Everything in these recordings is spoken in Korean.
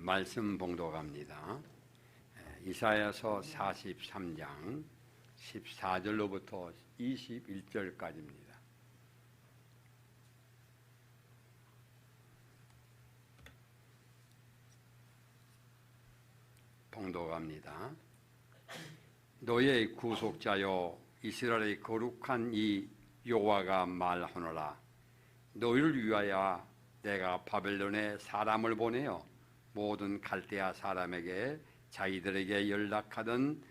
말씀 봉독합니다. 이사야서 43장 14절로부터 21절까지입니다. 봉독합니다. 너의 구속자여 이스라엘의 거룩한 이 여호와가 말하노라. 너희를 위하여 내가 바벨론에 사람을 보내어 모든 갈대아 사람에게 자기들에게 연락하던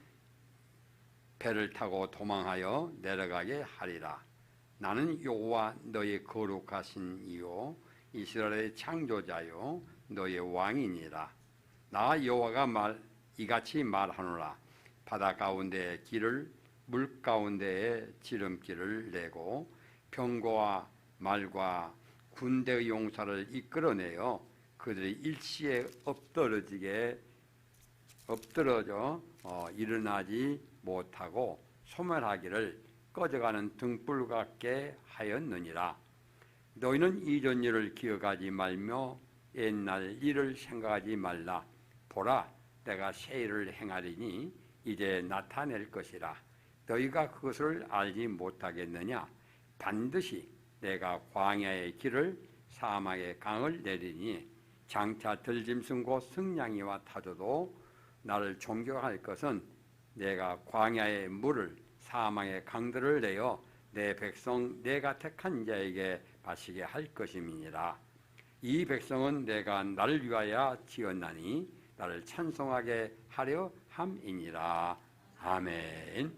배를 타고 도망하여 내려가게 하리라. 나는 여호와 너의 거룩하신 이요 이스라엘의 창조자요 너의 왕이니라. 나 여호와가 이같이 말하노라. 바다 가운데의 길을 물 가운데에 지름길을 내고 병거와 말과 군대의 용사를 이끌어내어 그들이 일시에 엎드러져 일어나지 못하고 소멸하기를 꺼져가는 등불 같게 하였느니라. 너희는 이전 일을 기억하지 말며 옛날 일을 생각하지 말라. 보라, 내가 새 일을 행하리니 이제 나타낼 것이라. 너희가 그것을 알지 못하겠느냐? 반드시 내가 광야의 길을 사막의 강을 내리니 장차 들짐승 곧 승냥이와 타조도 나를 존경할 것은 내가 광야의 물을 사막의 강들을 내어 내 백성 내가 택한 자에게 마시게 할 것임이니라. 이 백성은 내가 나를 위하여 지었나니 나를 찬송하게 하려 함이니라. 아멘.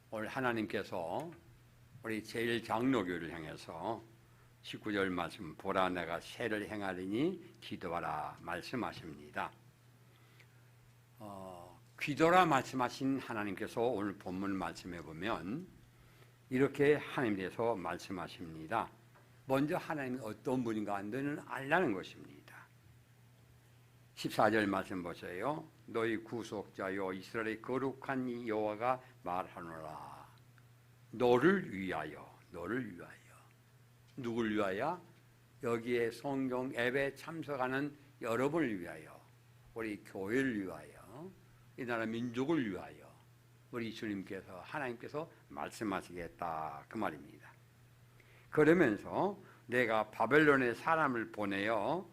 오늘 하나님께서 우리 제1장로교를 향해서 19절 말씀, 보라 내가 새를 행하리니 기도하라 말씀하십니다. 기도라 말씀하신 하나님께서 오늘 본문 말씀해 보면 이렇게 하나님께서 말씀하십니다. 먼저 하나님이 어떤 분인가 너는 알라는 것입니다. 14절 말씀 보세요. 너희 구속자여 이스라엘의 거룩한 이 여호와가 말하노라. 너를 위하여, 너를 위하여. 누굴 위하여? 여기에 성경 앱에 참석하는 여러분을 위하여, 우리 교회를 위하여, 이 나라 민족을 위하여 우리 주님께서 하나님께서 말씀하시겠다 그 말입니다. 그러면서 내가 바벨론에 사람을 보내어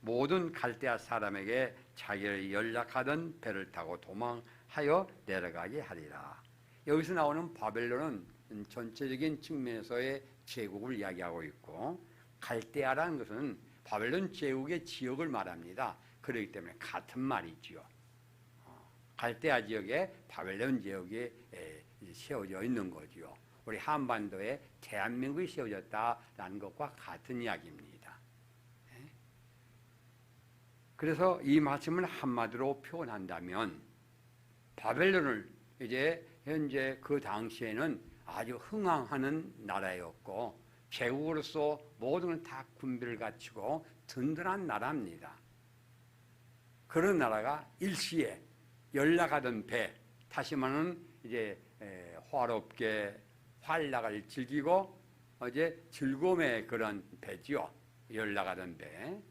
모든 갈대아 사람에게 자기를 연락하던 배를 타고 도망하여 내려가게 하리라. 여기서 나오는 바벨론은 전체적인 측면에서의 제국을 이야기하고 있고, 갈대아라는 것은 바벨론 제국의 지역을 말합니다. 그렇기 때문에 같은 말이지요. 갈대아 지역에 바벨론 지역이 세워져 있는 거지요. 우리 한반도에 대한민국이 세워졌다라는 것과 같은 이야기입니다. 그래서 이 말씀을 한마디로 표현한다면 바벨론을 이제 현재 그 당시에는 아주 흥황하는 나라였고 제국으로서 모든 걸 다 군비를 갖추고 든든한 나라입니다. 그런 나라가 일시에 연락하던 배, 다시 말하면 이제 화롭게 활락을 즐기고 이제 즐거움의 그런 배지요. 연락하던 배.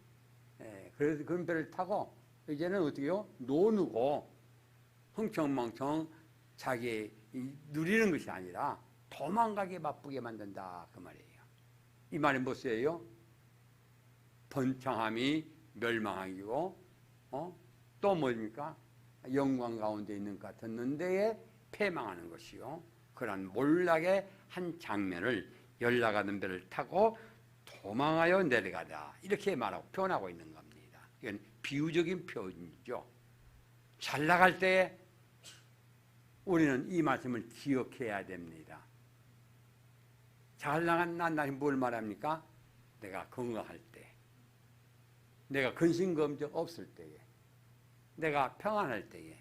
그래서 그런 배를 타고 이제는 어떻게 해요? 노누고 흥청망청 자기 누리는 것이 아니라 도망가게 바쁘게 만든다 그 말이에요. 이 말이 무엇이에요? 번창함이 멸망하기고 또 뭡니까? 영광 가운데 있는 것 같은 데에 패망하는 것이요. 그런 몰락의 한 장면을 연락하는 배를 타고 도망하여 내려가다 이렇게 말하고 표현하고 있는 겁니다. 이건 비유적인 표현이죠. 잘 나갈 때 우리는 이 말씀을 기억해야 됩니다. 잘 나간다는 뭘 말합니까? 내가 건강할 때, 내가 근심검정 없을 때에, 내가 평안할 때에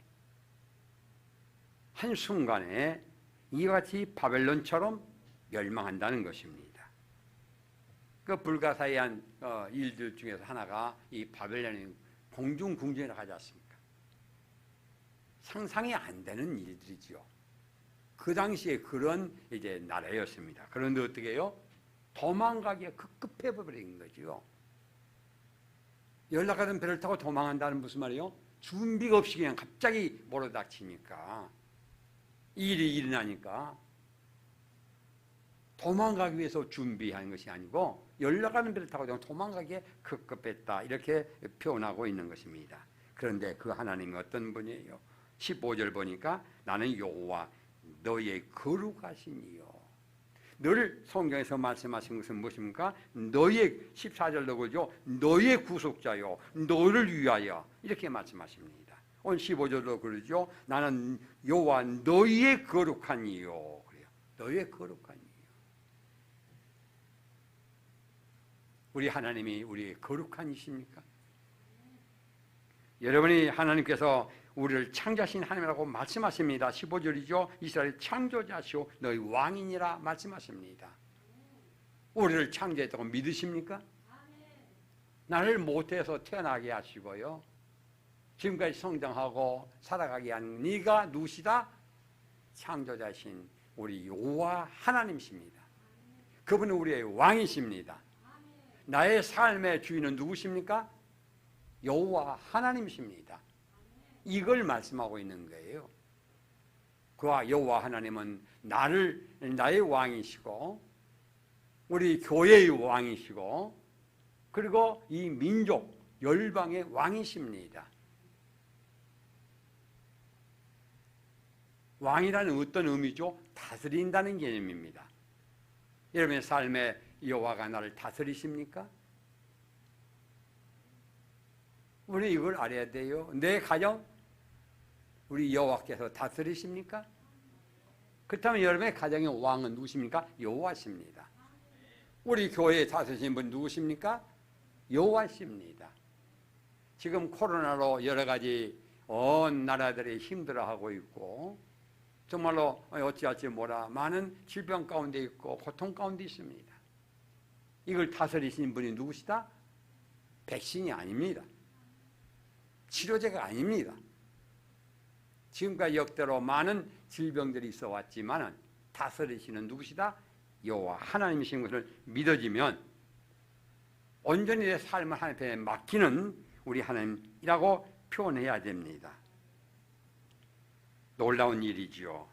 한순간에 이와 같이 바벨론처럼 멸망한다는 것입니다. 그 불가사의한 일들 중에서 하나가 이 바벨론의 공중궁전이라고 하지 않습니까? 상상이 안 되는 일들이지요. 그 당시에 그런 이제 나라였습니다. 그런데 어떻게 해요? 도망가기에 급급해 버린 거죠. 연락하던 배를 타고 도망한다는 무슨 말이에요? 준비가 없이 그냥 갑자기 몰아닥치니까, 일이 일어나니까 도망가기 위해서 준비한 것이 아니고 연락하는 배를 타고 도망가기에 급급했다, 이렇게 표현하고 있는 것입니다. 그런데 그 하나님이 어떤 분이에요? 15절 보니까 나는 여호와 너의 거룩하시니요. 늘 성경에서 말씀하신 것은 무엇입니까? 너의 14절로 그러죠. 너의 구속자요, 너를 위하여, 이렇게 말씀하십니다. 오늘 15절로 그러죠. 나는 여호와 너의 거룩하니요. 그래요. 너의 거룩하니요. 우리 하나님이 우리의 거룩한 이십니까? 여러분이 하나님께서 우리를 창조하신 하나님이라고 말씀하십니다. 15절이죠. 이스라엘 창조자시오 너희 왕이니라 말씀하십니다. 우리를 창조했다고 믿으십니까? 나를 못해서 태어나게 하시고요, 지금까지 성장하고 살아가게 한 네가 누구시다? 창조자신 우리 여호와 하나님이십니다. 그분은 우리의 왕이십니다. 나의 삶의 주인은 누구십니까? 여호와 하나님이십니다. 이걸 말씀하고 있는 거예요. 그와 여호와 하나님은 나의 왕이시고 우리 교회의 왕이시고 그리고 이 민족 열방의 왕이십니다. 왕이라는 어떤 의미죠? 다스린다는 개념입니다. 여러분의 삶에 여호와가 나를 다스리십니까? 우리 이걸 알아야 돼요. 내 가정, 우리 여호와께서 다스리십니까? 그렇다면 여러분의 가정의 왕은 누구십니까? 여호와십니다. 우리 교회에 다스리신 분 누구십니까? 여호와십니다. 지금 코로나로 여러 가지 온 나라들이 힘들어하고 있고 정말로 어찌할지 몰라 많은 질병 가운데 있고 고통 가운데 있습니다. 이걸 다스리신 분이 누구시다? 백신이 아닙니다. 치료제가 아닙니다. 지금까지 역대로 많은 질병들이 있어 왔지만 다스리시는 누구시다? 여호와 하나님이신 것을 믿어지면 온전히 내 삶을 하나님께 맡기는 우리 하나님이라고 표현해야 됩니다. 놀라운 일이지요.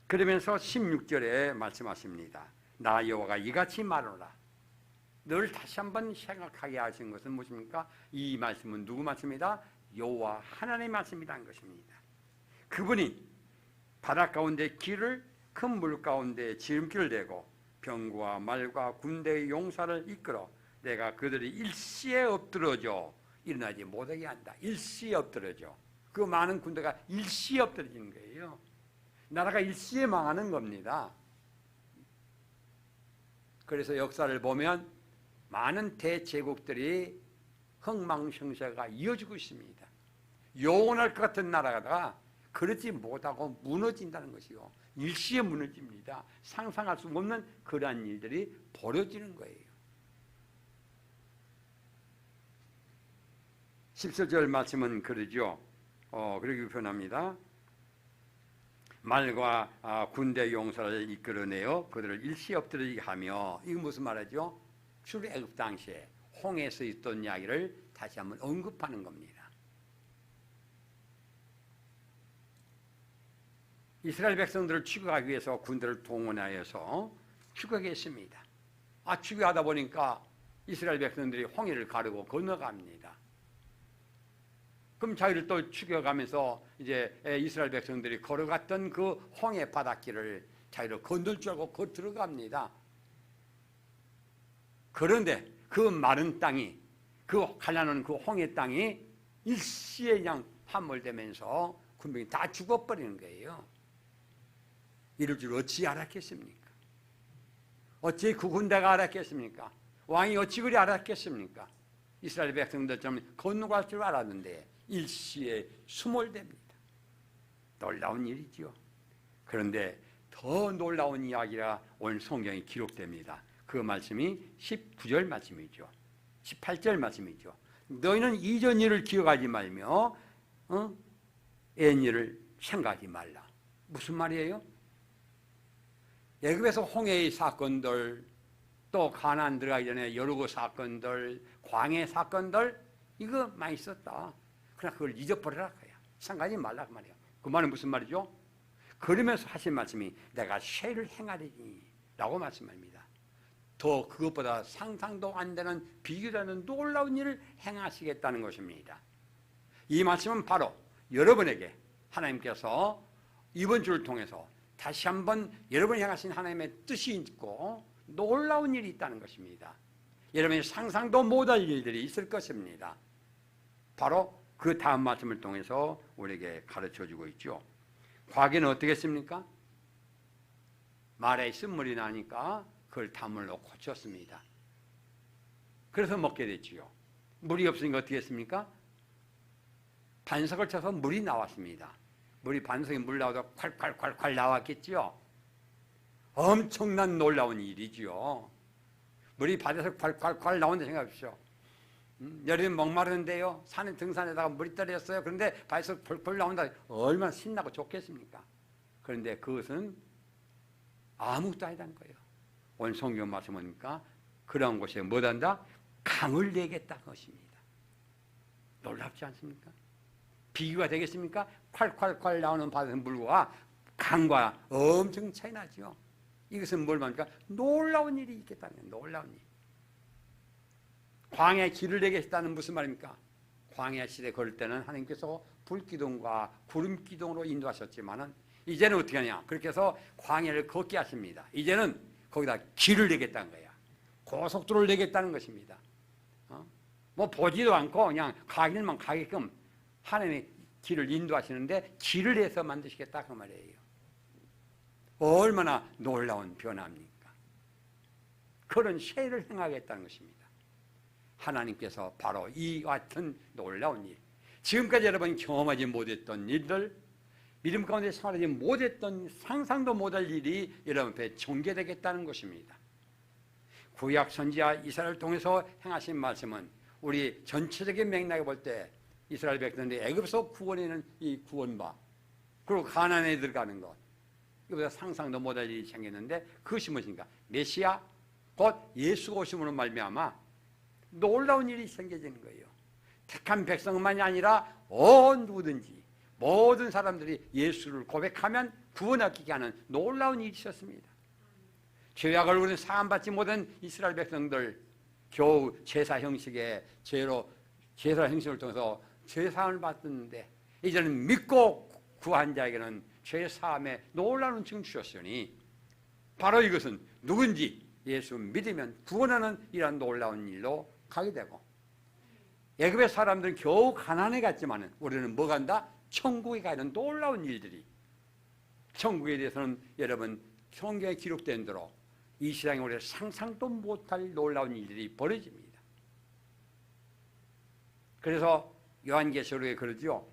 그러면서 16절에 말씀하십니다. 나 여호와가 이같이 말하노라. 늘 다시 한번 생각하게 하신 것은 무엇입니까? 이 말씀은 누구 말씀이다? 여호와 하나님의 말씀이라는 것입니다. 그분이 바다 가운데 길을 큰 물 가운데 지름길을 대고 병과 말과 군대의 용사를 이끌어 내가 그들이 일시에 엎드러져 일어나지 못하게 한다. 일시에 엎드러져. 그 많은 군대가 일시에 엎드러지는 거예요. 나라가 일시에 망하는 겁니다. 그래서 역사를 보면 많은 대제국들이 흥망성쇠가 이어지고 있습니다. 영원할 것 같은 나라가 그렇지 못하고 무너진다는 것이요. 일시에 무너집니다. 상상할 수 없는 그러한 일들이 벌어지는 거예요. 17절 말씀은 그러죠. 그렇게 표현합니다. 말과 군대 용사를 이끌어내어 그들을 일시에 엎드리게 하며, 이거 무슨 말이죠? 출애굽 당시에 홍해에서 있던 이야기를 다시 한번 언급하는 겁니다. 이스라엘 백성들을 추격하기 위해서 군대를 동원하여서 추격했습니다. 추격하다 보니까 이스라엘 백성들이 홍해를 가르고 건너갑니다. 그럼 자기를 또 추격하면서 이제 이스라엘 백성들이 걸어갔던 그 홍해 바닷길을 자기를 건널 줄 알고 거 들어갑니다. 그런데 그 마른 땅이, 그 갈라놓은 그 홍해 땅이 일시에 그냥 함몰되면서 군병이 다 죽어버리는 거예요. 이럴 줄 어찌 알았겠습니까? 어찌 그 군대가 알았겠습니까? 왕이 어찌 그리 알았겠습니까? 이스라엘 백성들처럼 건너갈 줄 알았는데 일시에 수몰됩니다. 놀라운 일이지요. 그런데 더 놀라운 이야기가 오늘 성경에 기록됩니다. 그 말씀이 19절 말씀이죠. 18절 말씀이죠. 너희는 이전 일을 기억하지 말며 옛 일을 생각하지 말라. 무슨 말이에요? 애굽에서 홍해의 사건들, 또 가나안 들어가기 전에 여리고 사건들, 광해 사건들, 이거 많이 있었다. 그러나 그걸 잊어버려라 그야. 상관하지 말라 그 말이야. 그 말은 무슨 말이죠? 그러면서 하신 말씀이 내가 쇠를 행하리니 라고 말씀합니다. 더 그것보다 상상도 안 되는 비교되는 놀라운 일을 행하시겠다는 것입니다. 이 말씀은 바로 여러분에게 하나님께서 이번 주를 통해서 다시 한번 여러분이 향하신 하나님의 뜻이 있고 놀라운 일이 있다는 것입니다. 여러분이 상상도 못할 일들이 있을 것입니다. 바로 그 다음 말씀을 통해서 우리에게 가르쳐주고 있죠. 과거에는 어떻게 했습니까? 말에 쓴물이 나니까 그걸 단물로 고쳤습니다. 그래서 먹게 됐지요. 물이 없으니까 어떻게 했습니까? 반석을 쳐서 물이 나왔습니다. 물이 반석에 물 나와도 콸콸콸콸 나왔겠죠. 엄청난 놀라운 일이죠. 물이 바다에서 콸콸콸 나온다 생각하십시오. 여름 목마른데요, 산에 등산에다가 물이 떨어졌어요. 그런데 바다에서 펄펄 나온다. 얼마나 신나고 좋겠습니까? 그런데 그것은 아무것도 아니다는 거예요. 오늘 성경 말씀 보니까 그런 곳에 뭐한다? 강을 내겠다는 것입니다. 놀랍지 않습니까? 비교가 되겠습니까? 콸콸콸 나오는 바다에서 물과 강과 엄청 차이 나죠. 이것은 뭘 말합니까? 놀라운 일이 있겠다는 거예요. 놀라운 일. 광야에 길을 내겠다는 무슨 말입니까? 광야 시대 걸을 때는 하나님께서 불기둥과 구름기둥으로 인도하셨지만은 이제는 어떻게 하냐? 그렇게 해서 광야를 걷게 하십니다. 이제는 거기다 길을 내겠다는 거야. 고속도로를 내겠다는 것입니다. 뭐 보지도 않고 그냥 가길만 가게끔 하나님의 길을 인도하시는데 길을 내서 만드시겠다 그 말이에요. 얼마나 놀라운 변화입니까? 그런 쇠를 행하겠다는 것입니다. 하나님께서 바로 이 같은 놀라운 일, 지금까지 여러분이 경험하지 못했던 일들, 믿음 가운데 생활하지 못했던 상상도 못할 일이 여러분 앞에 전개되겠다는 것입니다. 구약 선지자 이스라엘을 통해서 행하신 말씀은 우리 전체적인 맥락에 볼 때 이스라엘 백성들이 애굽에서 구원하는 이 구원과 그리고 가나안에 들어가는 것, 이보다 상상도 못할 일이 생겼는데 그것이 무엇인가? 메시아 곧 예수가 오심으로 말미암아 놀라운 일이 생겨지는 거예요. 택한 백성만이 아니라 누구든지 모든 사람들이 예수를 고백하면 구원하게 하는 놀라운 일이 있었습니다. 죄악을 우리는 사함받지 못한 이스라엘 백성들 겨우 제사 형식의 죄로 제사 형식을 통해서 죄사함을 받았는데 이제는 믿고 구한 자에게는 죄사함의 놀라운 증 주셨으니 바로 이것은 누군지 예수 믿으면 구원하는 이러한 놀라운 일로 가게 되고, 애굽의 사람들은 겨우 가나안에 갔지만 우리는 뭐 간다? 천국에 가는 놀라운 일들이, 천국에 대해서는 여러분 성경에 기록된 대로 이 세상에 우리가 상상도 못할 놀라운 일들이 벌어집니다. 그래서 요한계시록에 그러죠.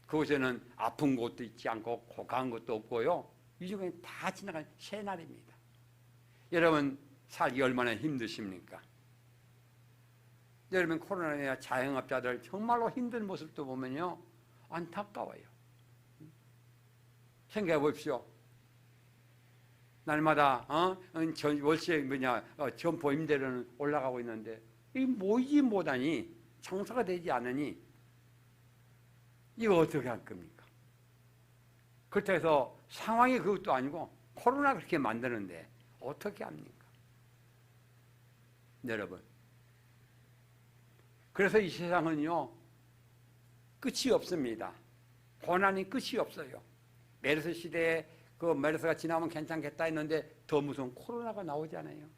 그곳에는 아픈 곳도 있지 않고 고가한 것도 없고요, 이 중에 다 지나간 새날입니다. 여러분 살기 얼마나 힘드십니까? 여러분 코로나에 자영업자들 정말로 힘든 모습도 보면요 안타까워요. 생각해 보십시오. 날마다 월세 점포 임대료는 올라가고 있는데 이 모이지 못하니, 장사가 되지 않으니 이거 어떻게 할 겁니까? 그렇다고 해서 상황이 그것도 아니고 코로나 그렇게 만드는데 어떻게 합니까? 여러분, 그래서 이 세상은요 끝이 없습니다. 고난이 끝이 없어요. 메르스 시대에 그 메르스가 지나면 괜찮겠다 했는데 더 무서운 코로나가 나오잖아요.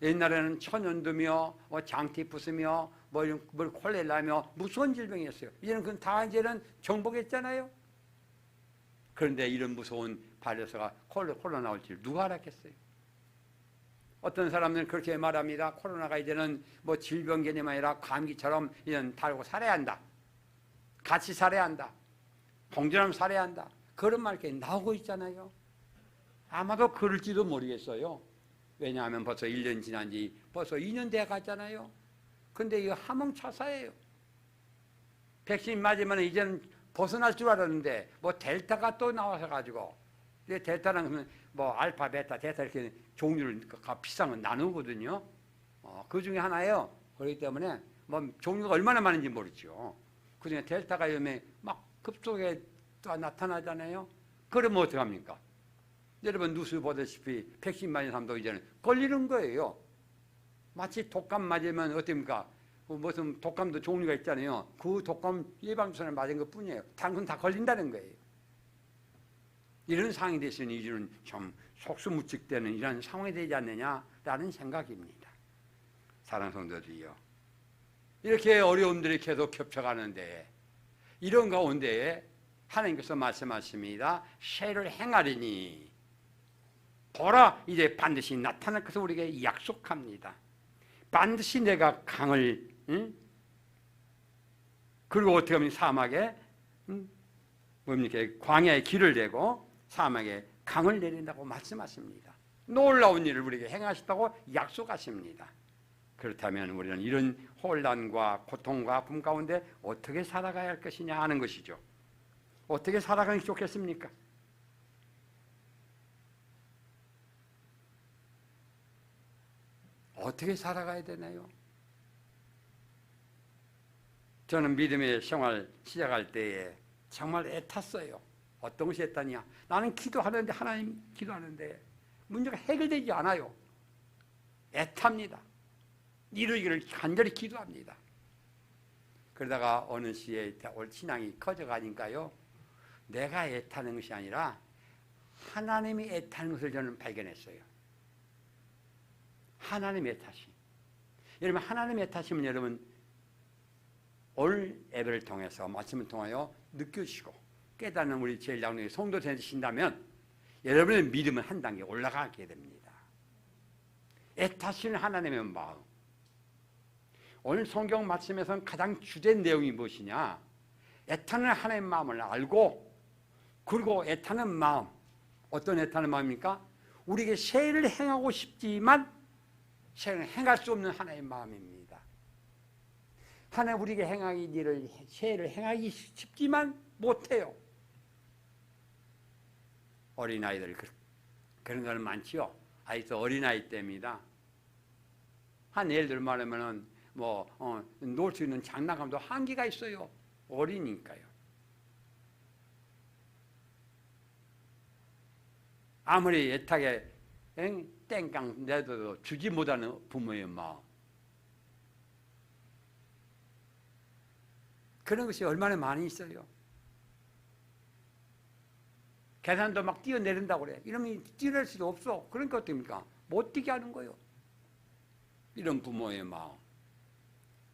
옛날에는 천연두며 장티푸스며 뭐 콜레라며 무서운 질병이었어요. 이제는 그건 다 이제는 정복했잖아요. 그런데 이런 무서운 바이러스가 코로나 나올 줄 누가 알았겠어요? 어떤 사람들은 그렇게 말합니다. 코로나가 이제는 뭐 질병 개념이 아니라 감기처럼 이제는 달고 살아야 한다. 같이 살아야 한다. 동전하면 살아야 한다. 그런 말이 나오고 있잖아요. 아마도 그럴지도 모르겠어요. 왜냐하면 벌써 1년 지난 지 벌써 2년 돼 갔잖아요. 근데 이거 함흥차사예요. 백신 맞으면 이제는 벗어날 줄 알았는데 뭐 델타가 또 나와서 가지고 델타는 뭐 알파, 베타, 데타 이렇게 종류를 비싼 건 나누거든요. 그 중에 하나예요. 그렇기 때문에 뭐 종류가 얼마나 많은지 모르죠. 그 중에 델타가 요즘에 막 급속에 또 나타나잖아요. 그러면 어떡합니까? 여러분 뉴스 보다시피 백신 맞은 사람도 이제는 걸리는 거예요. 마치 독감 맞으면 어떻습니까? 무슨 독감도 종류가 있잖아요. 그 독감 예방주사를 맞은 것 뿐이에요. 다른 건 다 걸린다는 거예요. 이런 상황이 됐으니 이제는 좀 속수무책되는 이런 상황이 되지 않느냐라는 생각입니다. 사랑하는 성도들이요, 이렇게 어려움들이 계속 겹쳐가는데 이런 가운데 하나님께서 말씀하십니다. 새를 행하리니 보라, 이제 반드시 나타날 것을 우리에게 약속합니다. 반드시 내가 강을, 그리고 어떻게 하면 사막에 뭡니까? 광야에 길을 내고 사막에 강을 내린다고 말씀하십니다. 놀라운 일을 우리에게 행하셨다고 약속하십니다. 그렇다면 우리는 이런 혼란과 고통과 아픔 가운데 어떻게 살아가야 할 것이냐 하는 것이죠. 어떻게 살아가는 게 좋겠습니까? 어떻게 살아가야 되나요? 저는 믿음의 생활 시작할 때에 정말 애탔어요. 어떤 것이 애타냐? 나는 기도하는데, 하나님 기도하는데 문제가 해결되지 않아요. 애탑니다. 이루기를 간절히 기도합니다. 그러다가 어느 시에 신앙이 커져가니까요, 내가 애타는 것이 아니라 하나님이 애타는 것을 저는 발견했어요. 하나님의 애타심. 여러분, 하나님의 애타심은 여러분 오늘 예배를 통해서 말씀을 통하여 느끼시고 깨닫는 우리 제일장로의 성도 되신다면 여러분의 믿음은 한 단계 올라가게 됩니다. 애타시는 하나님의 마음. 오늘 성경 말씀에서는 가장 주된 내용이 무엇이냐? 애타는 하나님의 마음을 알고, 그리고 애타는 마음, 어떤 애타는 마음입니까? 우리에게 세일을 행하고 싶지만 세일을 행할 수 없는 하나님의 마음입니다. 하나님 우리에게 행하기 일을, 세일을 행하기 싶지만 못해요. 어린아이들 그런 건 많지요. 아직도 어린아이 때입니다. 한 예를 들어 말하면은 놀 수 있는 장난감도 한계가 있어요. 어리니까요. 아무리 애타게 땡깡 내도 주지 못하는 부모의 마음. 그런 것이 얼마나 많이 있어요. 계단도 막 뛰어내린다고 그래. 이러면 뛰어낼 수도 없어. 그러니까 어떻습니까? 못 뛰게 하는 거예요. 이런 부모의 마음.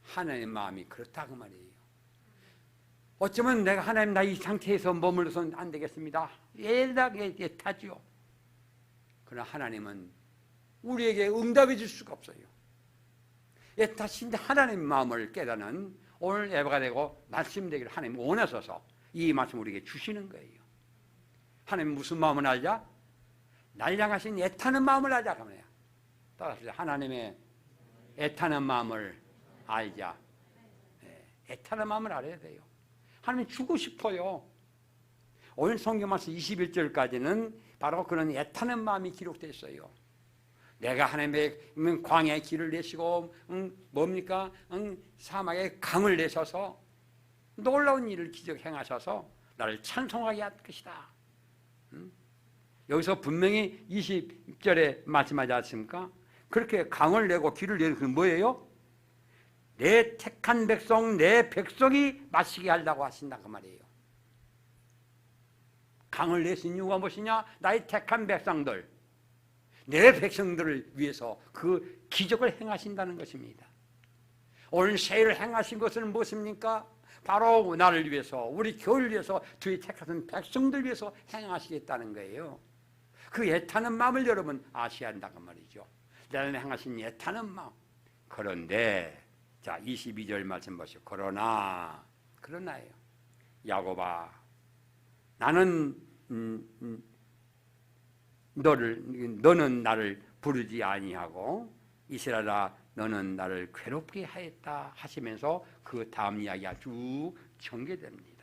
하나님의 마음이 그렇다고 말이에요. 어쩌면 내가 하나님 나 이 상태에서 머물러서는 안 되겠습니다. 애타게 타죠. 그러나 하나님은 우리에게 응답해 줄 수가 없어요. 애타신 하나님의 마음을 깨닫는 오늘 예배가 되고 말씀 되기를 하나님 원하셔서 이 말씀 우리에게 주시는 거예요. 하나님 무슨 마음을 알자? 날 향하신 애타는 마음을 알자. 그러면 따라서 하나님의 애타는 마음을 알자. 애타는 마음을 알아야 돼요. 하나님 주고 싶어요. 오늘 성경 말씀 21절까지는 바로 그런 애타는 마음이 기록되어 있어요. 내가 하나님의 광야의 길을 내시고 뭡니까? 사막에 강을 내셔서 놀라운 일을 기적 행하셔서 나를 찬송하게 할 것이다. 여기서 분명히 20절에 말씀하지 않습니까? 그렇게 강을 내고 길을 내는 그 뭐예요? 내 택한 백성, 내 백성이 마시게 하려고 하신다 그 말이에요. 강을 내신 이유가 무엇이냐? 나의 택한 백성들, 내 백성들을 위해서 그 기적을 행하신다는 것입니다. 오늘 세일을 행하신 것은 무엇입니까? 바로 나를 위해서, 우리 교회를 위해서, 주의 택하신 백성들 위해서 행하시겠다는 거예요. 그 애타는 마음을 여러분 아셔야 한다고 말이죠. 나를 행하신 애타는 마음. 그런데 자 22절 말씀 보시오. 그러나예요. 야곱아, 나는 너는 나를 부르지 아니하고 이스라엘아 너는 나를 괴롭게 하였다 하시면서 그 다음 이야기가 쭉 전개됩니다.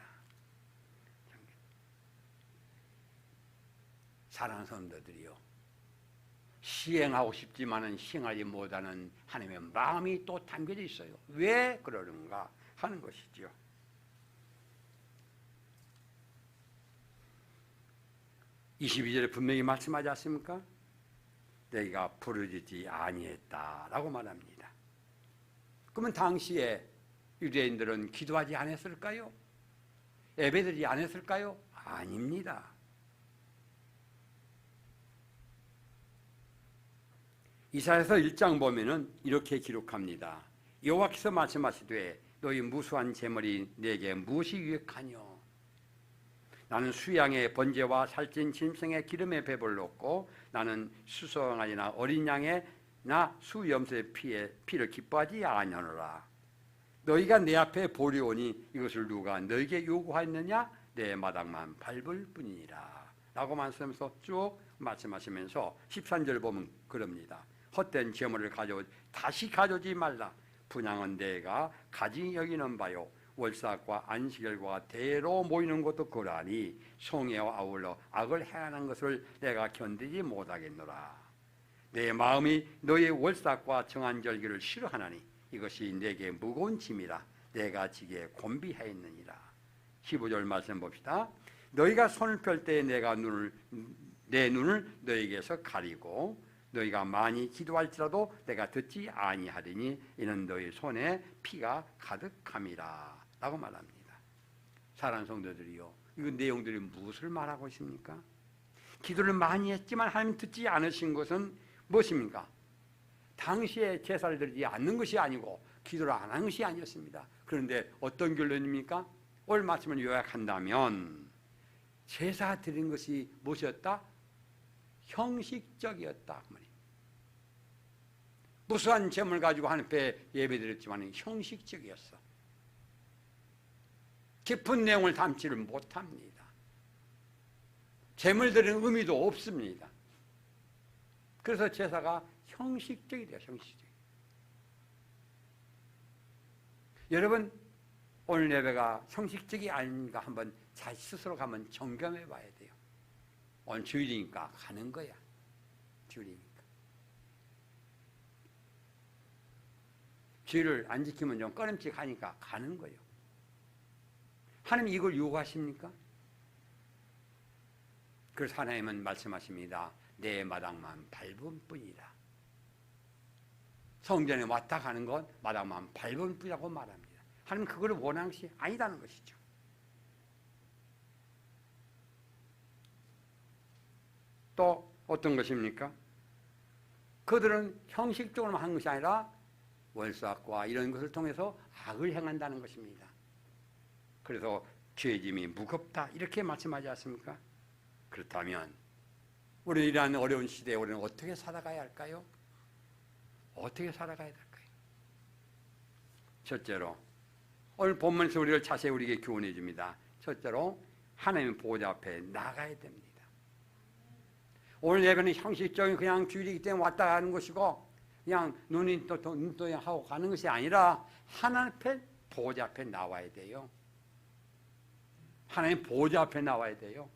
사랑하는 성도들이요, 시행하고 싶지만은 시행하지 못하는 하나님의 마음이 또 담겨져 있어요. 왜 그러는가 하는 것이죠. (22절에) 분명히 말씀하지 않습니까? 내가 부르짖지 아니했다라고 말합니다. 그러면 당시에 유대인들은 기도하지 않았을까요? 예배드리지 않았을까요? 아닙니다. 이사야서 1장 보면은 이렇게 기록합니다. 여호와께서 말씀하시되 너희 무수한 제물이 내게 무엇이 유익하뇨? 나는 수양의 번제와 살찐 짐승의 기름에 배불렀고 나는 수송아지나 어린 양이나 수염소의 피를 기뻐하지 아니하노라. 너희가 내 앞에 보려오니 이것을 누가 너희에게 요구하였느냐? 내 마당만 밟을 뿐이니라 라고 말씀하면서 쭉 말씀하시면서 13절 보면 그럽니다. 헛된 제물을 다시 가져오지 말라. 분향은 내가 가지 여기는 바요 월삭과 안식일과 대로 모이는 것도 그러하니 송해와 아울러 악을 행하는 것을 내가 견디지 못하겠노라. 내 마음이 너의 월삭과 정한절기를 싫어하나니 이것이 내게 무거운 짐이라. 내가 지게 곤비하였느니라. 15절 말씀 봅시다. 너희가 손을 펼 때 내가 내 눈을 너희에게서 가리고 너희가 많이 기도할지라도 내가 듣지 아니하리니 이는 너희 손에 피가 가득함이라 라고 말합니다. 사랑하는 성도들이요, 이 내용들이 무엇을 말하고 있습니까? 기도를 많이 했지만 하나님 듣지 않으신 것은 무엇입니까? 당시에 제사를 드리지 않는 것이 아니고 기도를 안 한 것이 아니었습니다. 그런데 어떤 결론입니까? 오늘 말씀을 요약한다면 제사 드린 것이 무엇이었다? 형식적이었다. 무수한 제물 가지고 하나님 앞에 예배드렸지만 형식적이었어. 깊은 내용을 담지를 못합니다. 제물 드리는 의미도 없습니다. 그래서 제사가 형식적이 돼요. 형식적. 여러분, 오늘 예배가 형식적이 아닌가 한번 자기 스스로 한번 점검해 봐야 돼요. 오늘 주일이니까 가는 거야. 주일이니까. 주일을 안 지키면 좀 꺼림칙하니까 가는 거예요. 하나님 이걸 요구하십니까? 그래서 하나님은 말씀하십니다. 내 마당만 밟은 뿐이라. 성전에 왔다 가는 건 마당만 밟은 뿐이라고 말합니다. 하나님은 그걸 원하는 것이 아니다는 것이죠. 또 어떤 것입니까? 그들은 형식적으로만 한 것이 아니라 월삭과 이런 것을 통해서 악을 행한다는 것입니다. 그래서 죄짐이 무겁다 이렇게 말씀하지 않습니까? 그렇다면 우리는 이러한 어려운 시대에 우리는 어떻게 살아가야 할까요? 어떻게 살아가야 할까요? 첫째로 오늘 본문에서 우리를 자세히 우리에게 교훈해 줍니다. 첫째로 하나님의 보호자 앞에 나가야 됩니다. 오늘 예배는 형식적인 그냥 주일이기 때문에 왔다 가는 것이고 그냥 눈이 또 하고 가는 것이 아니라 하나님 앞에 보호자 앞에 나와야 돼요. 하나님 보호자 앞에 나와야 돼요.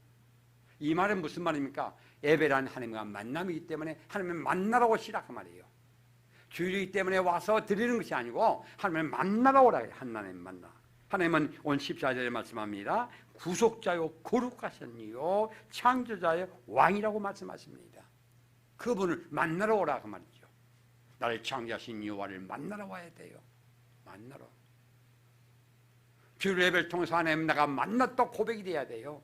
이 말은 무슨 말입니까? 예배란 하나님과 만남이기 때문에 하나님을 만나러 오시라 그 말이에요. 주일이기 때문에 와서 드리는 것이 아니고 하나님을 만나러 오라. 하나님 만나. 하나님은 오늘 14절에 말씀합니다. 구속자요 거룩하셨니요 창조자의 왕이라고 말씀하십니다. 그분을 만나러 오라 그 말이죠. 나를 창조하신 여호와를 만나러 와야 돼요. 만나러. 주일 예배를 통해서 하나님 내가 만났다 고백이 돼야 돼요.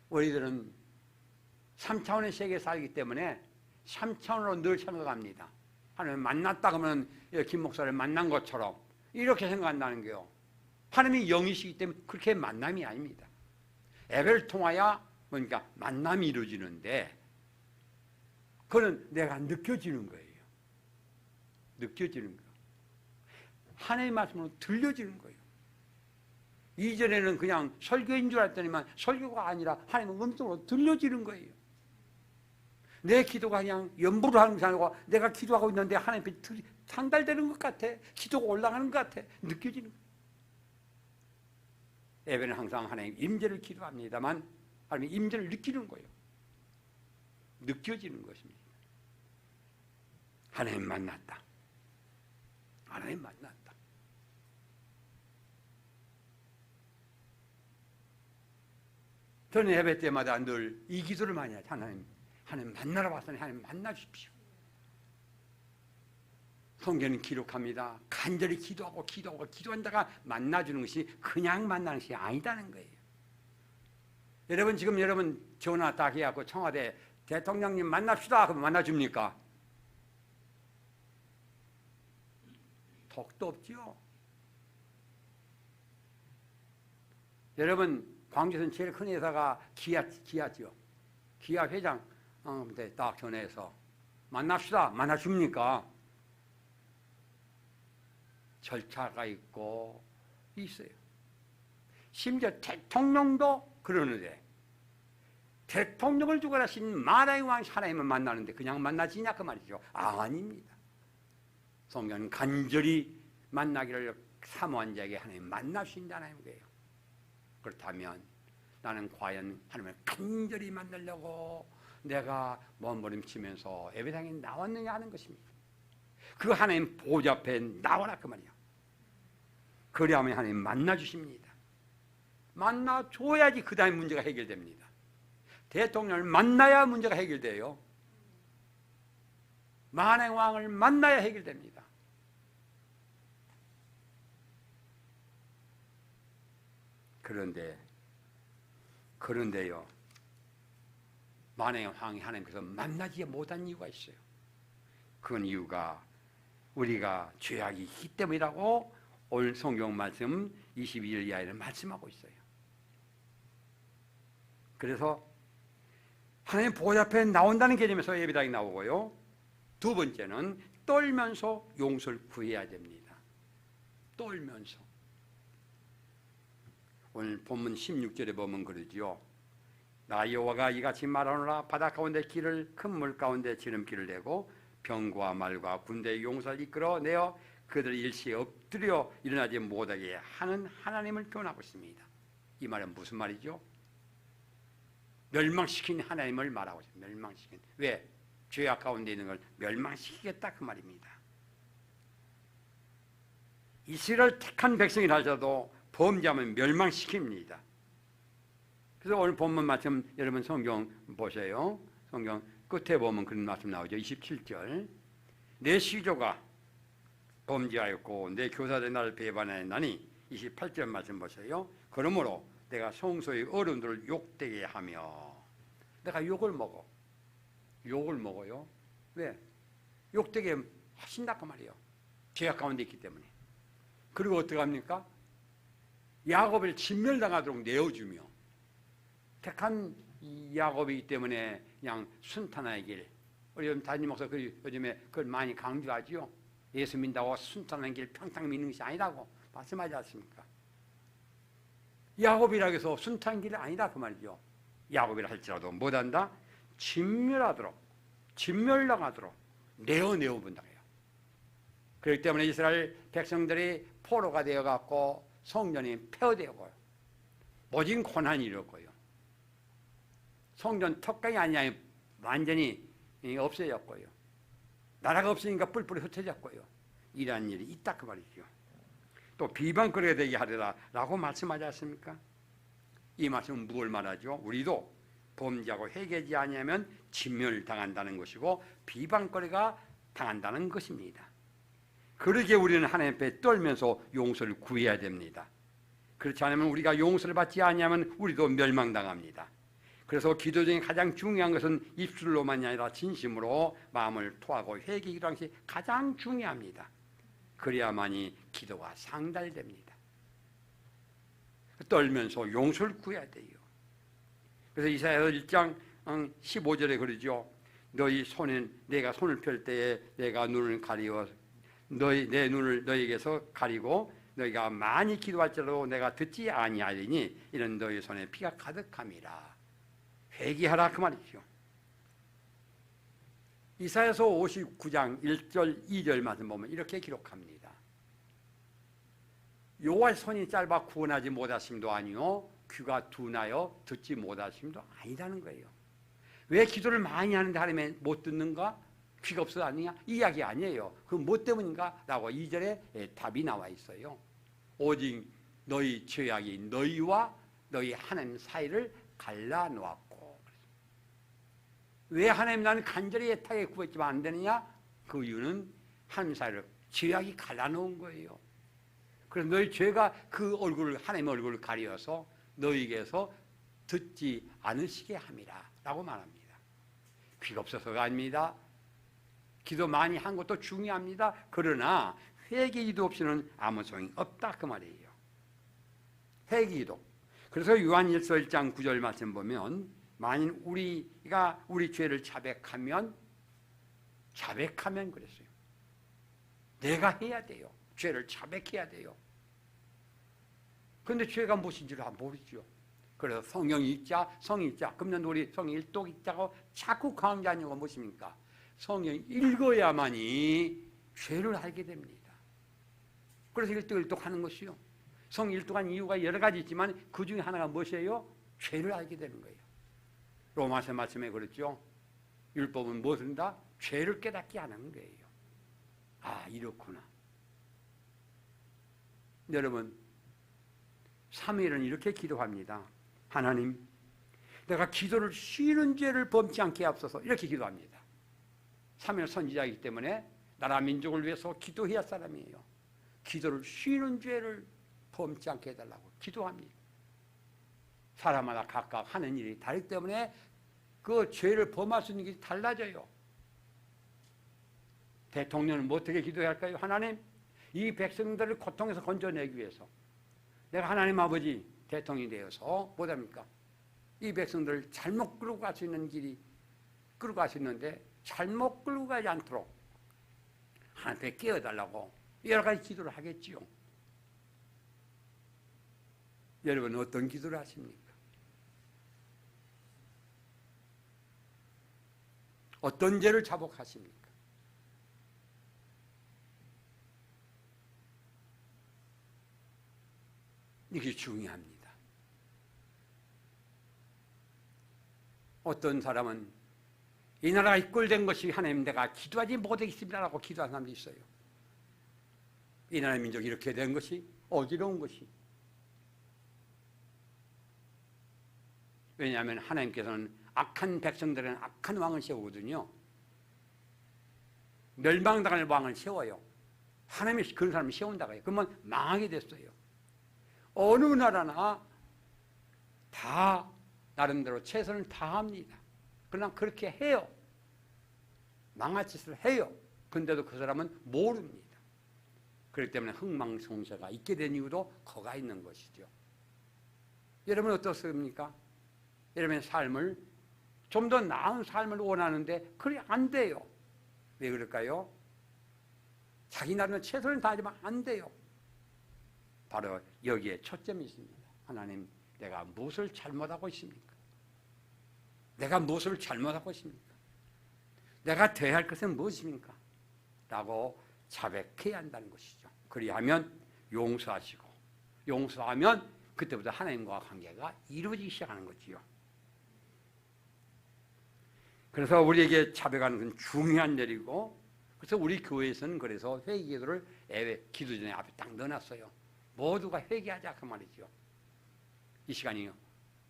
우리들은 3차원의 세계에 살기 때문에 3차원으로 늘 생각합니다. 하나님 만났다 그러면 김 목사를 만난 것처럼 이렇게 생각한다는 게요. 하나님이 영이시기 때문에 그렇게 만남이 아닙니다. 예배를 통하여 그러니까 만남이 이루어지는데 그건 내가 느껴지는 거예요. 느껴지는 거예요. 하나님의 말씀으로 들려지는 거예요. 이전에는 그냥 설교인 줄 알았더니만 설교가 아니라 하나님의 음성으로 들려지는 거예요. 내 기도가 그냥 연부를 하는 것이 아니고 내가 기도하고 있는데 하나님 앞에 상달되는 것 같아. 기도가 올라가는 것 같아. 느껴지는 거예요. 예배는 항상 하나님 임재를 기도합니다만 하나님 임재를 느끼는 거예요. 느껴지는 것입니다. 하나님 만났다. 하나님 만났다. 저는 예배 때마다 늘 이 기도를 많이 하죠. 하나님 만나러 왔으니 하나님 만나 주십시오. 성경은 기록합니다. 간절히 기도하고 기도한다가 만나주는 것이 그냥 만나는 것이 아니다는 거예요. 여러분 지금 여러분 전화 딱 해갖고 청와대 대통령님 만납시다 그러면 만나줍니까? 턱도 없죠. 여러분 광주에서는 제일 큰 회사가 기아죠. 기아 회장 딱 전화해서 만납시다 만나줍니까? 절차가 있고 있어요. 심지어 대통령도 그러는데 대통령을 주관하신 만왕의 왕 하나님을 만나는데 그냥 만나지냐 그 말이죠. 아닙니다. 성경은 간절히 만나기를 사모한 자에게 하나님 만나주신다는 거예요. 그렇다면 나는 과연 하나님을 간절히 만나려고 내가 몸부림치면서 예배당에 나왔느냐 하는 것입니다. 그 하나님 보좌 앞에 나와라 그 말이야. 그래야만 하나님 만나주십니다. 만나줘야지 그 다음에 문제가 해결됩니다. 대통령을 만나야 문제가 해결돼요. 만왕의 왕을 만나야 해결됩니다. 그런데요 만왕의 왕이 하나님께서 만나지 못한 이유가 있어요. 그건 이유가 우리가 죄악이 있기 때문이라고 오늘 성경 말씀 22절 이하에는 말씀하고 있어요. 그래서 하나님 보좌 앞에 나온다는 개념에서 예배당이 나오고요. 두 번째는 떨면서 용서를 구해야 됩니다. 떨면서. 오늘 본문 16절에 보면 그러지요. 나 여호와가 이같이 말하노라. 바다 가운데 길을 큰 물 가운데 지름길을 내고 병과 말과 군대의 용사를 이끌어내어 그들 일시에 엎드려 일어나지 못하게 하는 하나님을 표현하고 있습니다. 이 말은 무슨 말이죠? 멸망시킨 하나님을 말하고 있습니다. 멸망시킨. 왜? 죄악 가운데 있는 걸 멸망시키겠다 그 말입니다. 이스라엘 택한 백성이라 할지라도 범죄하면 멸망시킵니다. 그래서 오늘 본문 말씀 여러분 성경 보세요. 성경 끝에 보면 그런 말씀 나오죠. 27절. 내 시조가 범죄하였고 내 교사들이 나를 배반하였나니 28절 말씀 보세요. 그러므로 내가 성소의 어른들을 욕되게 하며 내가 욕을 먹어요. 왜? 욕되게 하신다 그 말이에요. 죄악 가운데 있기 때문에. 그리고 어떻게 합니까? 야곱을 진멸당하도록 내어주며 택한 야곱이기 때문에 그냥 순탄의 길. 우리 담임 목사 요즘에 그걸 많이 강조하지요. 예수 믿는다고 순탄한 길 평생 믿는 것이 아니라고 말씀하지 않습니까? 야곱이라고 해서 순탄한 길이 아니다 그 말이죠. 야곱이라 할지라도 못한다? 진멸당하도록 내어본다 해요. 그렇기 때문에 이스라엘 백성들이 포로가 되어갖고 성전이 폐허되었고요. 모진 고난이 일었고요. 성전 턱강이 아니냐 완전히 없어졌고요. 나라가 없으니까 뿔뿔이 흩어졌고요. 이러한 일이 있다 그 말이죠. 또 비방거리가 되게 하리라 라고 말씀하지 않습니까? 이 말씀은 무엇을 말하죠? 우리도 범죄하고 회개하지 아니하면 진멸당한다는 것이고 비방거리가 당한다는 것입니다. 그러기에 우리는 하나님 앞에 떨면서 용서를 구해야 됩니다. 그렇지 않으면 우리가 용서를 받지 아니하면 우리도 멸망당합니다. 그래서 기도 중에 가장 중요한 것은 입술로만이 아니라 진심으로 마음을 토하고 회개하는 것이 가장 중요합니다. 그래야만이 기도가 상달됩니다. 떨면서 용서를 구해야 돼요. 그래서 이사야서 1장 15절에 그러죠. 너희 손에 내가 손을 펼 때에 내가 눈을 가리워 내 눈을 너희에게서 가리고 너희가 많이 기도할지라도 내가 듣지 아니하리니 이는 너희 손에 피가 가득함이라. 회개하라 그 말이죠. 이사야서 59장 1절 2절 말씀 보면 이렇게 기록합니다. 여호와의 손이 짧아 구원하지 못하심도 아니요 귀가 둔하여 듣지 못하심도 아니라는 거예요. 왜 기도를 많이 하는데 하나님이 못 듣는가? 귀가 없어서 아니냐? 이 이야기 아니에요. 그 뭐 때문인가? 라고 2절에 답이 나와 있어요. 오직 너희 죄악이 너희와 너희 하나님 사이를 갈라놓았고. 왜 하나님 나는 간절히 애타게 구했지만 안 되느냐? 그 이유는 하나님 사이를 죄악이 갈라놓은 거예요. 그래서 너희 죄가 그 얼굴을 하나님의 얼굴을 가려서 너희에게서 듣지 않으시게 함이라 라고 말합니다. 귀가 없어서가 아닙니다. 기도 많이 한 것도 중요합니다. 그러나 회개기도 없이는 아무 소용이 없다 그 말이에요. 회개기도. 그래서 요한 1장 9절 말씀 보면 만일 우리가 우리 죄를 자백하면 그랬어요. 내가 해야 돼요. 죄를 자백해야 돼요. 그런데 죄가 무엇인지를 모르죠. 그래서 성경 읽자, 성 읽자. 그러면 우리 성 읽독 읽자고 자꾸 강조하는 건 무엇입니까? 성경 읽어야만이 죄를 알게 됩니다. 그래서 읽독 하는 것이요. 성 읽독한 이유가 여러 가지 있지만 그 중에 하나가 무엇이에요? 죄를 알게 되는 거예요. 로마서 말씀에 그렇죠. 율법은 무엇인가? 죄를 깨닫게 하는 거예요. 아, 이렇구나. 여러분, 3일은 이렇게 기도합니다. 하나님, 내가 기도를 쉬는 죄를 범치 않게 하옵소서. 이렇게 기도합니다. 3일 선지자이기 때문에 나라 민족을 위해서 기도해야 할 사람이에요. 기도를 쉬는 죄를 범치 않게 해달라고 기도합니다. 사람마다 각각 하는 일이 다르기 때문에 그 죄를 범할 수 있는 게 달라져요. 대통령은 어떻게 기도해야 할까요? 하나님, 이 백성들을 고통에서 건져내기 위해서 내가 하나님 아버지 대통령이 되어서 뭐합니까? 이 백성들을 잘못 끌고 갈 수 있는 길이 끌고 갈 수 있는데 잘못 끌고 가지 않도록 하나님께 깨워달라고 여러 가지 기도를 하겠지요. 여러분은 어떤 기도를 하십니까? 어떤 죄를 자복하십니까? 이게 중요합니다. 어떤 사람은 이 나라가 이꼴된 것이 하나님 내가 기도하지 못하겠습니다라고 기도하는 사람도 있어요. 이 나라의 민족이 이렇게 된 것이 어지러운 것이. 왜냐하면 하나님께서는 악한 백성들은 악한 왕을 세우거든요. 멸망당할 왕을 세워요. 하나님이 그런 사람을 세운다고 해요. 그러면 망하게 됐어요. 어느 나라나 다 나름대로 최선을 다합니다. 그러나 그렇게 해요. 망할 짓을 해요. 근데도 그 사람은 모릅니다. 그렇기 때문에 흥망성쇠가 있게 된 이유도 거가 있는 것이죠. 여러분 어떻습니까? 여러분의 삶을 좀 더 나은 삶을 원하는데 그게 안 돼요. 왜 그럴까요? 자기 나름대로 최선을 다하지만 안 돼요. 바로 여기에 초점이 있습니다. 하나님, 내가 무엇을 잘못하고 있습니까? 내가 무엇을 잘못하고 있습니까? 내가 돼야 할 것은 무엇입니까? 라고 자백해야 한다는 것이죠. 그리하면 용서하시고, 용서하면 그때부터 하나님과 관계가 이루어지기 시작하는 거지요. 그래서 우리에게 자백하는 건 중요한 일이고, 그래서 우리 교회에서는 그래서 회개기도를 기도 전에 앞에 딱 넣어놨어요. 모두가 회개하자 그 말이죠. 이 시간이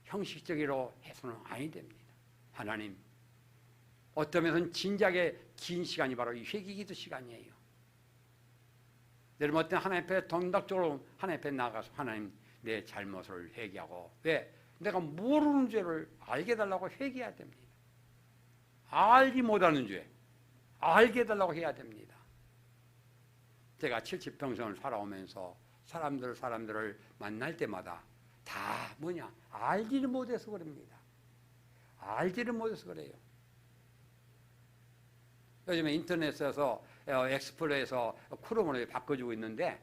형식적으로 해서는 아니 됩니다. 하나님, 어떤 면에서는 진작에 긴 시간이 바로 이 회개기도 시간이에요. 여러분 어떤 하나님 앞에 동덕적으로 하나님 앞에 나가서 하나님 내 잘못을 회개하고, 왜? 내가 모르는 죄를 알게 해달라고 회개해야 됩니다. 알지 못하는 죄 알게 해달라고 해야 됩니다. 제가 70평생을 살아오면서 사람들을 만날 때마다 다 뭐냐? 알지를 못해서 그럽니다. 알지를 못해서 그래요. 요즘에 인터넷에서 엑스플로에서 크롬으로 바꿔주고 있는데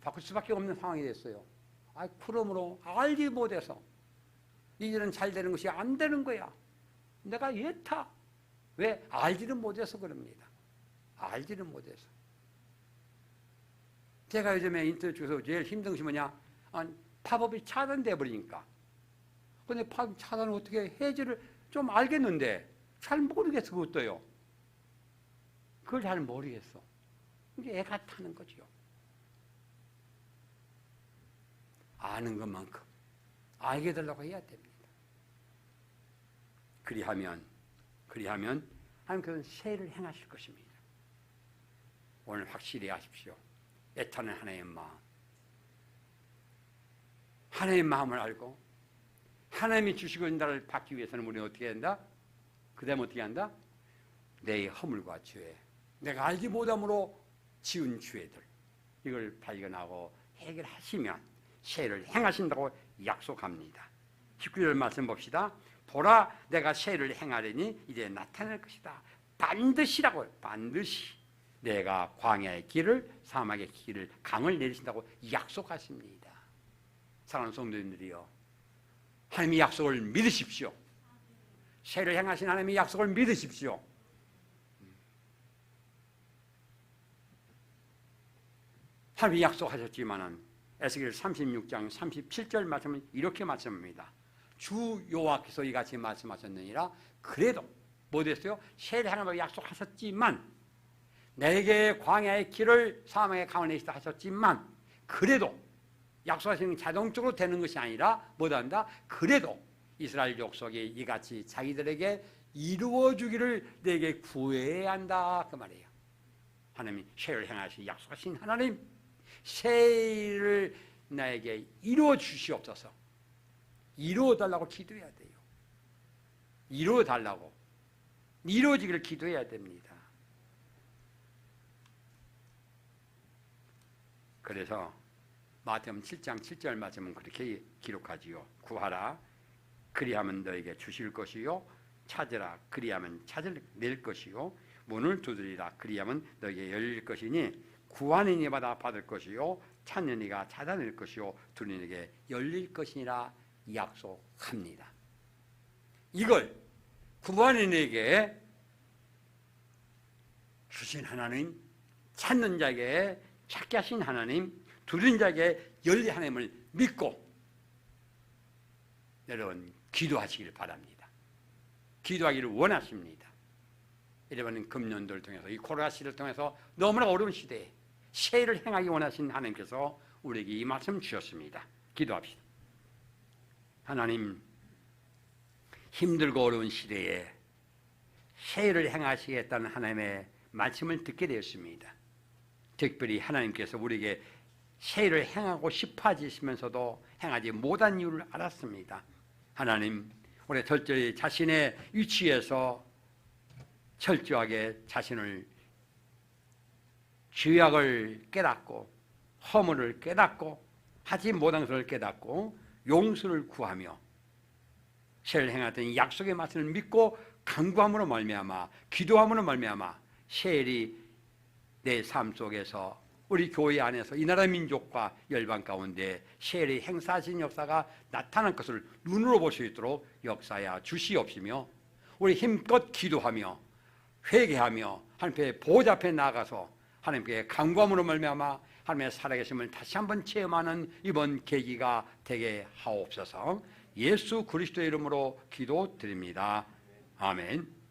바꿀 수밖에 없는 상황이 됐어요. 크롬으로 알지 못해서 이 일은 잘 되는 것이 안 되는 거야. 내가 예타. 왜? 알지를 못해서 그럽니다. 알지를 못해서. 제가 요즘에 인터넷 중에서 제일 힘든 것이 뭐냐? 팝업이 차단돼 버리니까. 근데 팝업 차단을 어떻게 해지를 좀 알겠는데 잘 모르겠어. 그것도요. 그걸 잘 모르겠어. 이게 애가 타는 거지요. 아는 것만큼 알게 되려고 해야 됩니다. 그리하면 하나님께서는 세를 행하실 것입니다. 오늘 확실히 아십시오. 애타는 하나님의 마음. 하나님의 마음을 알고 하나님이 주시고 있는 나를 받기 위해서는 우리는 어떻게 한다? 그 다음에 어떻게 한다? 내 허물과 죄, 내가 알지 못함으로 지은 죄들, 이걸 발견하고 해결하시면 세를 행하신다고 약속합니다. 19절 말씀 봅시다. 보라, 내가 세를 행하려니 이제 나타날 것이다. 반드시라고요. 반드시 내가 광야의 길을, 사막의 길을, 강을 내리신다고 약속하십니다. 사랑하는 성도님들이요, 하나님의 약속을 믿으십시오. 세를 행하신 하나님의 약속을 믿으십시오. 하나님이 약속하셨지만은 에스겔 36장 37절 말씀은 이렇게 말씀합니다. 주 여호와께서 이같이 말씀하셨느니라. 그래도 뭐 됐어요? 세를 행하라고 약속하셨지만, 내게 광야의 길을, 사막의 강을 내시다 하셨지만, 그래도 약속하시는 자동적으로 되는 것이 아니라 뭐다 한다? 그래도 이스라엘 족속이 이같이 자기들에게 이루어주기를 내게 구해야 한다, 그 말이에요. 하나님이 세를 행하시 약속하신 하나님, 세를 나에게 이루어 주시옵소서. 이루어 달라고 기도해야 돼요. 이루어 달라고, 이루어지기를 기도해야 됩니다. 그래서 마태복음 7장 7절 말씀은 그렇게 기록하지요. 구하라, 그리하면 너에게 주실 것이요, 찾으라, 그리하면 찾아낼 것이요, 문을 두드리라, 그리하면 너에게 열릴 것이니, 구하는 이가 받을 것이요, 찾는 이가 찾아낼 것이요, 두드리는 이에게 열릴 것이니라 약속합니다. 이걸 구하는 이에게 주신 하나님, 찾는 자에게 찾게 하신 하나님, 두드리는 자에게 열린 하나님을 믿고 여러분 기도하시기를 바랍니다. 기도하기를 원하십니다. 여러분 금년도를 통해서, 이 코로나 시대를 통해서 너무나 어려운 시대에 세를 행하기 원하신 하나님께서 우리에게 이 말씀 주셨습니다. 기도합시다. 하나님, 힘들고 어려운 시대에 세를 행하시겠다는 하나님의 말씀을 듣게 되었습니다. 특별히 하나님께서 우리에게 세를 행하고 싶어 하시면서도 행하지 못한 이유를 알았습니다. 하나님, 우리 철저히 자신의 위치에서 철저하게 자신을, 죄악을 깨닫고 허물을 깨닫고 하지 못한 것을 깨닫고 용서를 구하며 세를 행하던 약속의 말씀을 믿고 간구함으로 말미암아, 기도함으로 말미암아 세일이 내 삶 속에서, 우리 교회 안에서 이 나라 민족과 열방 가운데 세일이 행사하신 역사가 나타난 것을 눈으로 볼 수 있도록 역사하여 주시옵시며, 우리 힘껏 기도하며 회개하며 하나님의 보좌 앞에 나가서 하나님께 간구함으로 말미암아 하나님의 살아계심을 다시 한번 체험하는 이번 계기가 되게 하옵소서. 예수 그리스도의 이름으로 기도드립니다. 아멘.